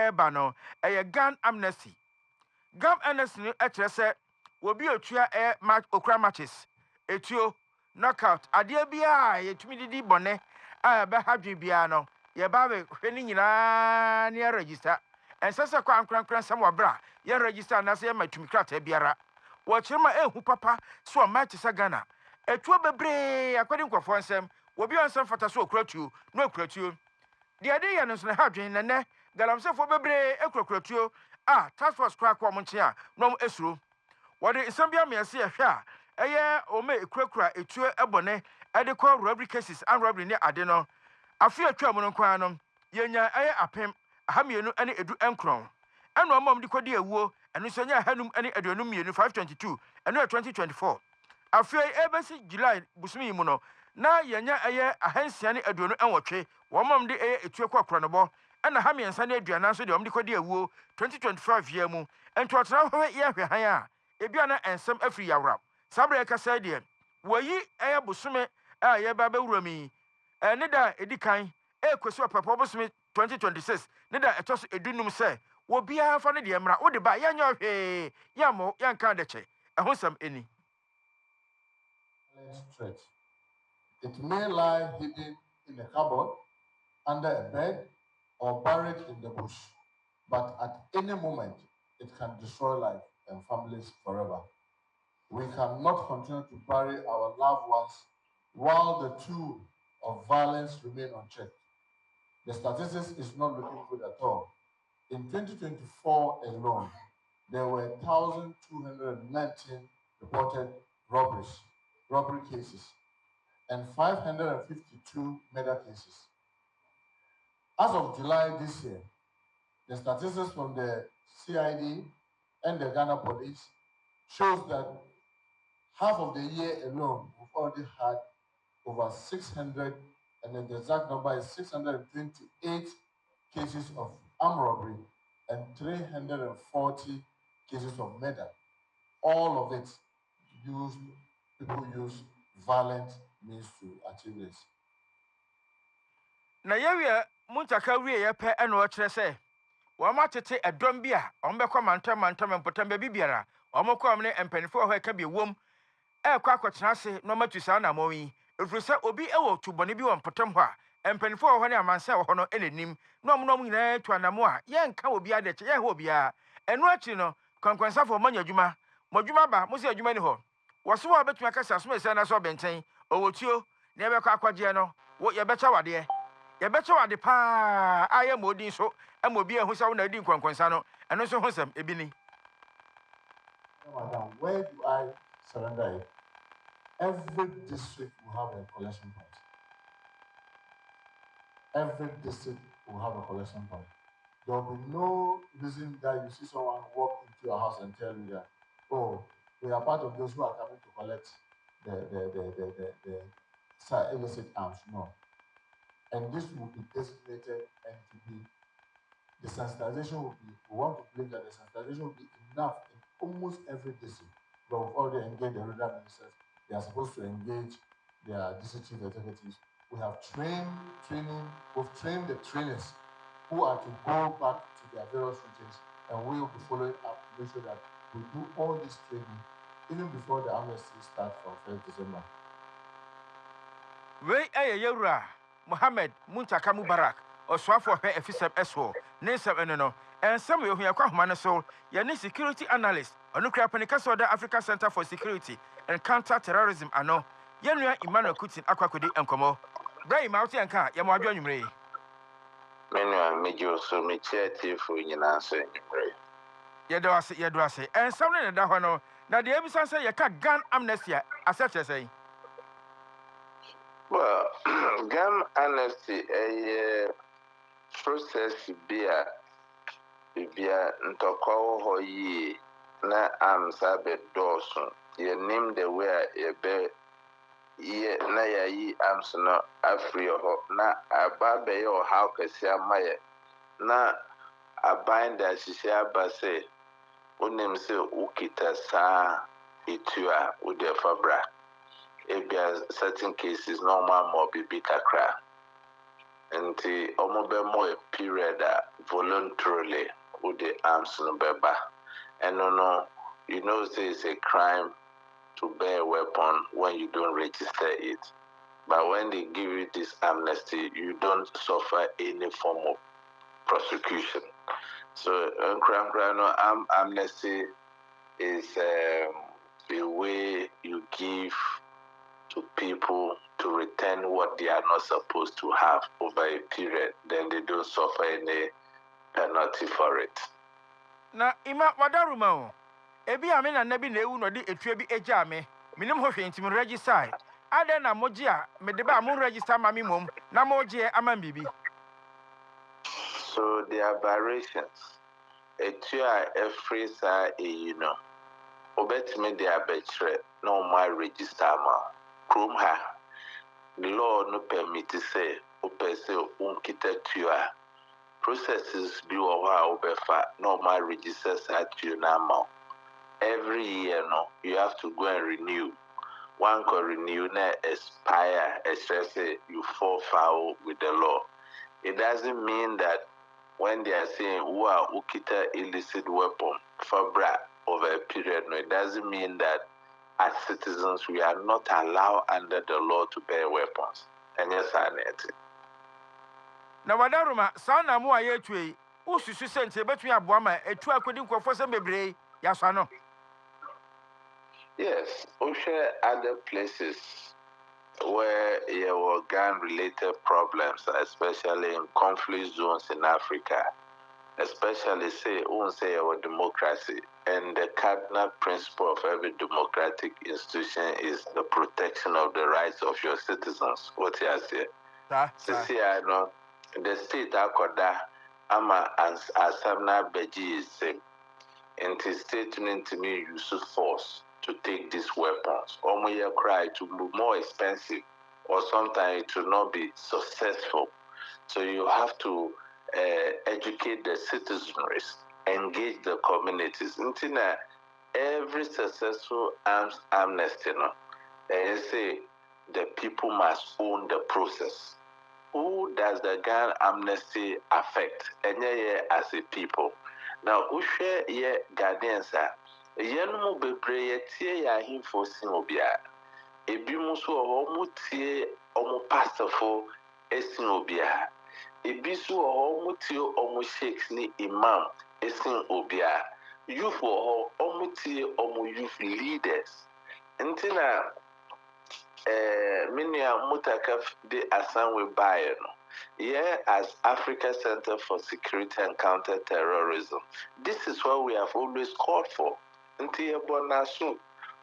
eba no gun amnesty no ekyere se obi otua match okra matches etuo knockout ade bia yetumi didi bone a be hadwe bia no ye ba be hwe ni nyina ne register ensese kwa ankrankran sam wabra ye register na se ye matumi krata biara wo chirma ehu papa so match sa Ghana etuo bebre akwadi nkofo nsem obi onsem fata so okratuo no okratuo de ade ye no so na hadwe nene galamsefo bebre ekrokratuo task force kwa kwa monche a no esuro wode nsem bia me se ehwe a eye ome ekrakra etuo ebone ade call robbery cases and robbery ne ade no afi atwa mu no kwa no yenya eye apem ahamienu ene edu enkron eno omom de kodi ewuo eno so nya hanum ene aduonum mienu 522 eno 2024 afi ebesi July busumi mu no na yenya eye ahansia ne aduonu enwotwe womom de eye etuo kwakra no bo ena hamiensa ne aduana so de omde kodi ewuo 2025 year mu ento otena hwe ye hwe han a ebia na ensem afri yawra sabre kasa de wayi eye busume a ye ba bewurami ne da edikan kwesi opapa busumi 2026 ne da etos edunum se wo bia fa ne de mra wo de ba ya nya hwe ya mo ya nka de che ehosam eni threat. It may lie hidden in a cupboard, under a bed, or buried in the bush, but at any moment it can destroy life and families forever. We cannot continue to bury our loved ones while the tool of violence remain unchecked. The statistics is not looking good at all. In 2024 alone, there were 1,219 reported robbery cases, and 552 murder cases. As of July this year, the statistics from the CID and the Ghana Police shows that half of the year alone, we've already had over 600, and then the exact number is 628 cases of armed robbery and 340 cases of murder. All of it people use violent means to achieve this. na yewe muntaka wie ye pe eno okire se wo ma tete edom bia o mbekọ mantam mpotam ba bibiara o mokọ amne empanifo ho eka bi wom kwa akotena se no matu sa na mowi efiri se obi ewo tubone bi wo mpotam ho a empanifo ho ne amanse ho no enenim no omnom nyina tu anamo a ye nka obi adeche ye ho obi a eno achi no kwankwansafo manya adwuma modwuma ba mo se adwuma ni ho wo so wo betuma kasa so ese na so benten owotuo na ebekọ akwaje no wo ye becha wade ye becha wade pa aye modin so amobi ehu sa wo na di kwankwansa no eno so ho sam ebini. Madam, where do I surrender it? Every district will have a collection point. Every district will have a collection point. There will be no reason that you see someone walk into your house and tell you that, oh, we are part of those who are coming to collect the illicit arms. No. And this will be designated and to be, the sensitization will be, we want to believe that the sensitization will be enough in almost every district. But we've already engaged the rural ministers. They are supposed to engage their district chief executives. We have we've trained the trainers who are to go back to their various regions, and we will be following up to make sure that we do all this training even before the amnesty starts from 1st December. Yewra Mohammed Muntaka Mubarak oswafo hwe efisem eso ne nsem ene no ensem ye hua kwa homa ne so ye ne security analyst onukra panika so da Africa Center for Security and Counter-Terrorism ano ye nua Emmanuel Kutin akwakodi enkomo Brai ma wote anka ye mo adwo nwumre menua mejo so me chiatifo nyina so nwumre ye do ase ensem ne da ho no na de ebisa se ye ka gun amnesty asset say. Well, gun amnesty a process bia ntoko ho yi na amsa be doso ye name the way ye be ye na ya yi ams no afri ho na aba be yo how kesi amaye na abinda sisi abase onim se ukita sa itua ude fabra. Certain cases normal more be kakra. Nti omo be more a period voluntarily with the arms no beba. And no, you know, say it's a crime to bear a weapon when you don't register it. But when they give you this amnesty, you don't suffer any form of prosecution. So, amnesty is a way you give to people to return what they are not supposed to have over a period. Then they don't suffer any penalty for it. Na ima wadaruma o. Ebi ame na nabi na ewu no de etua bi agya me. Minim ho hwe ntim register. Ade na moji a me de ba mo register ma me mom na moji ama bibi. So there are variations. Etua every say you know. Obetime de abetre no my register ma. Krom ha. The law no permit say opese unkita tua. Processes be or obefa no my registers at you now. Every year no you have to go and renew. One can renew na expire, especially you fall foul with the law. It doesn't mean that when they are saying wow ukita illicit weapon for bra over a period, no, it doesn't mean that as citizens we are not allowed under the law to bear weapons. And yes, I need it. Na wadaruma sa na mo aye tue ususu sente betun aboa ma etu akodi nkofo se bebre ya so no. Yes, also other places where there were gun-related problems, especially in conflict zones in Africa, especially say our democracy, and the cardinal principle of every democratic institution is the protection of the rights of your citizens. What you say? I know the state akoda ama asamna beji is saying, and the statement to me use force to take these weapons. Or may cry to be more expensive, or sometimes it will not be successful. So you have to educate the citizenry, engage the communities. Until every successful arms amnesty, they say the people must own the process. Who does the gun amnesty affect? And as a people. Now, who share ye guardians are? Yenu bebre tie ya himfo sin obia. Ebi muso omo tie omo pastorfo esin obia. Ebi so omo tie omo sheikhs ni imam esin obia. Youth omo tie omo youth leaders. Ntina minia mutakaf de asanwe baye no. Yeah, as Africa Center for Security and Counter-Terrorism, this is what we have always called for.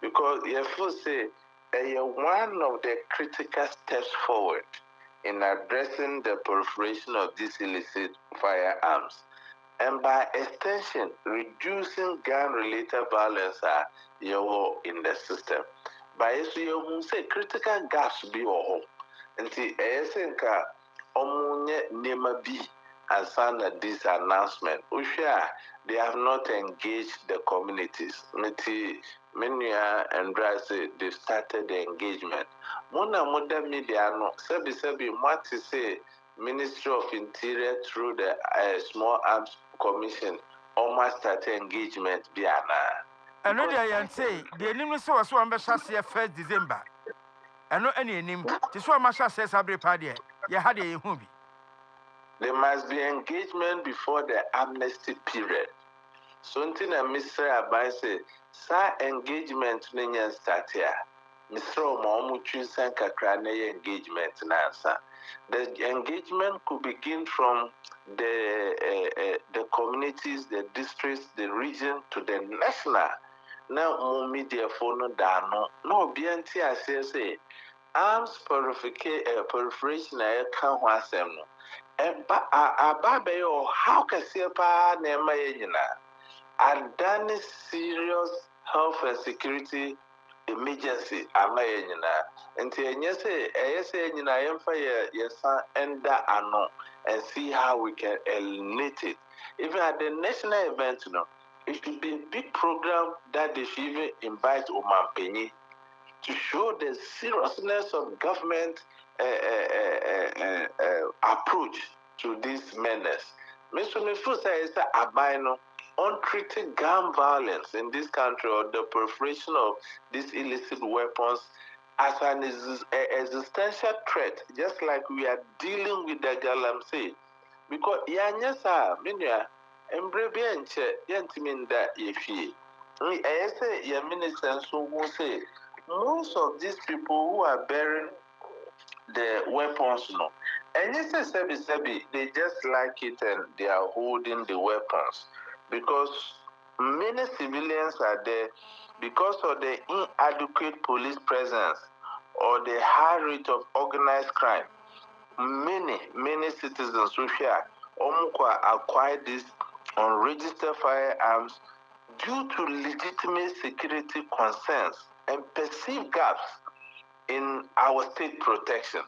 Because you feel say one of the critical steps forward in addressing the proliferation of these illicit firearms, and by extension, reducing gun-related violence in the system. By so you say critical gaps be or until omunye nema bi asana this announcement. Usha, they have not engaged the communities. Menya and say they've started the engagement. Mona moda media no sebi what to say Ministry of Interior through the Small Arms Commission almost started engagement biana. And no dey say the enim so so ambasha 1st December. Eno any enim ti so amasha says abre pade ye had ye hu bi. There must be engagement before the amnesty period. Something a Mr. Abai say, sa engagement nenya start here. Mr. Omo choose kakra engagement nansa. The engagement could begin from the communities, the districts, the region to the national. Now, more media for no dano. No, BNT as say arms proliferation I can't want them. Ababe or how can see a pa nema yena? And done serious health and security emergency amayena. And say yes and that and see how we can eliminate it. Even at the national event, it should be a big program that they should even invite Oman Penny to show the seriousness of government approach to this menace. Mr. Mifusa is a untreated gun violence in this country or the proliferation of these illicit weapons as an existential threat, just like we are dealing with the galamsey. Because Yanyasa, Minya, Embrebianche, Yantiminda, Yefi. I say, your minister, so who say, most of these people who are bearing the weapons, no. And you say, they just like it and they are holding the weapons because many civilians are there because of the inadequate police presence or the high rate of organized crime. Many citizens who share acquire these unregistered firearms due to legitimate security concerns and perceived gaps in our state protection.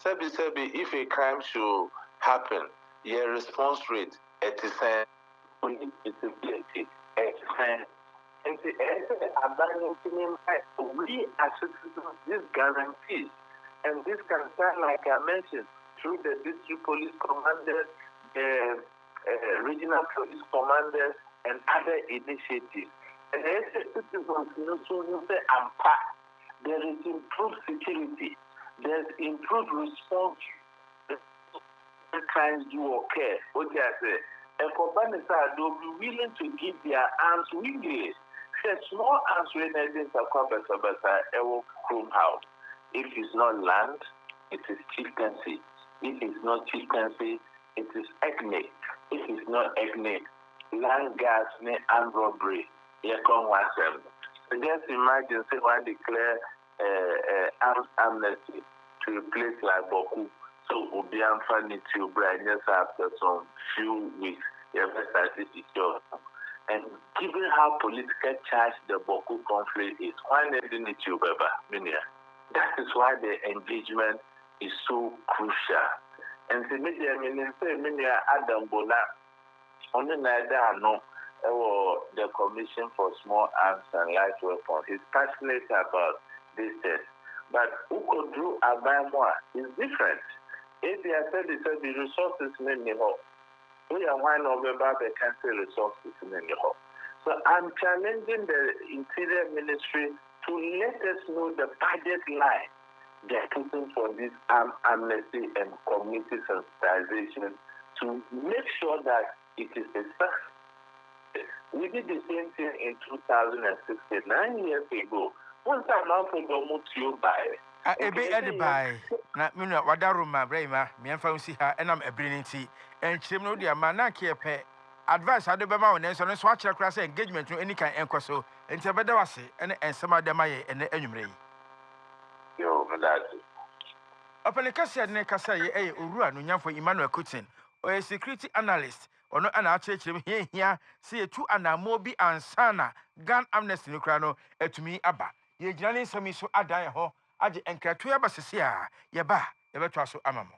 If a crime should happen, your response rate at the same police visibility at the same. And the we as citizens, this guarantees, and this can sound like I mentioned through the district police commanders, the regional police commanders, and other initiatives. And as citizens, there is improved security, there's improved response to crimes do occur. What I say, and for Banisa, they'll be willing to give their arms willingly. Small arms when I didn't house. If it's not land, it is chieftaincy. If it's not chieftaincy, it is ethnic. If it's not ethnic, land gas, armed robbery. So just imagine, say, I declare amnesty to a place like Boku. So we'll be unfunny to Brian after some few weeks. You have started secure. And given how politically charged the Boku conflict is, why didn't it you, Minia? That is why the engagement is so crucial. And the media minister, Minia Adam Bona, on the night the Commission for Small Arms and Light Weapons, he's passionate about this test. But who could do Abamwa is different. If they are said the resources in the home, we are one of the cancel resources in the home. So I'm challenging the Interior Ministry to let us know the budget line they're putting for this amnesty and community sensitization to make sure that it is a success. We did the same thing in 2016, 9 years ago. Once I'm out for the you buy. Buy. Na minu wadaruma brema me amfa nsi ha enam ebriniti enchirem no dia manake pe advice ade bema won so no so akere kra say engagement no any kan enkoso enti ebeda wase ene ensema de maye ene anwumre yi yo madadi opele kase ne kasa ye owura no nyamfo Emmanuel Kutin o security analyst ono ana achechirem hia se etu anamo bi ansana gun amnesty no kra no etumi aba ye gina ne nsami so adan ho age enkratu ya basese a ye ba ye betwa so amamo